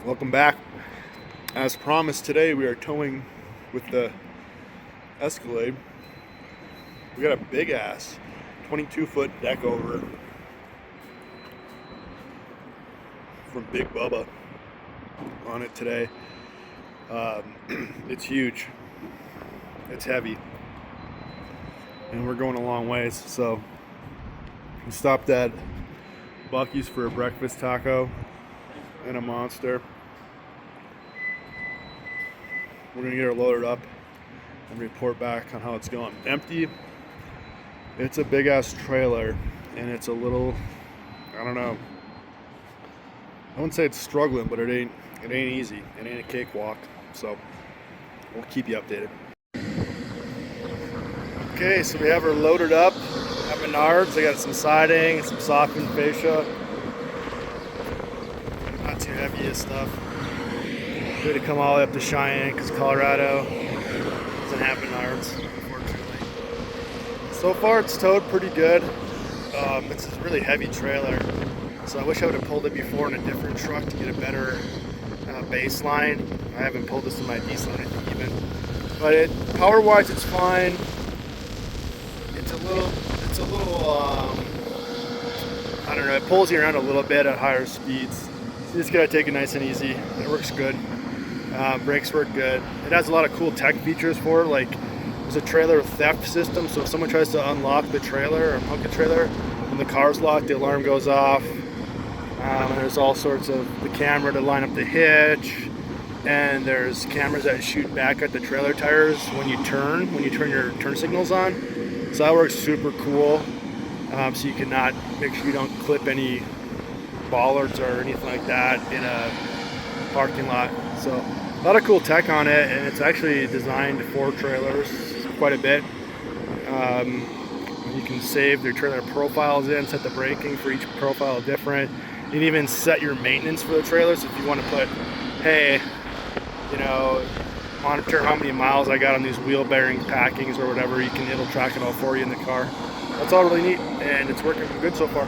Welcome back. As promised, today we are towing with the Escalade. We got a big ass 22-foot Deckover from Big Bubba on it today. It's huge, it's heavy, and we're going a long ways. So we stopped at Bucky's for a breakfast taco and a Monster. We're gonna get her loaded up and report back on how it's going. Empty. It's a big ass trailer, and it's a little, I don't know, I wouldn't say it's struggling, but it ain't easy. It ain't a cakewalk. So we'll keep you updated. Okay, so we have her loaded up at Menards. I got some siding, some softened fascia. Not too heavy as stuff. Good to come all the way up to Cheyenne because Colorado doesn't have Menards, unfortunately. So far it's towed pretty good. It's a really heavy trailer, so I wish I would have pulled it before in a different truck to get a better baseline. I haven't pulled this in my diesel even, but power-wise it's fine. It's a little I don't know, it pulls you around a little bit at higher speeds. So you just gotta take it nice and easy. It works good. Brakes work good. It has a lot of cool tech features for it, like there's a trailer theft system, so if someone tries to unlock the trailer or unhook the trailer, when the car's locked, the alarm goes off. And there's all sorts of the camera to line up the hitch, and there's cameras that shoot back at the trailer tires when you turn your turn signals on. So that works super cool. So you cannot make sure you don't clip any bollards or anything like that in a parking lot. So a lot of cool tech on it, and it's actually designed for trailers quite a bit. You can save your trailer profiles in, set the braking for each profile different. You can even set your maintenance for the trailers if you want to put, hey, monitor how many miles I got on these wheel bearing packings or whatever. It'll track it all for you in the car. That's all really neat, and it's working good so far.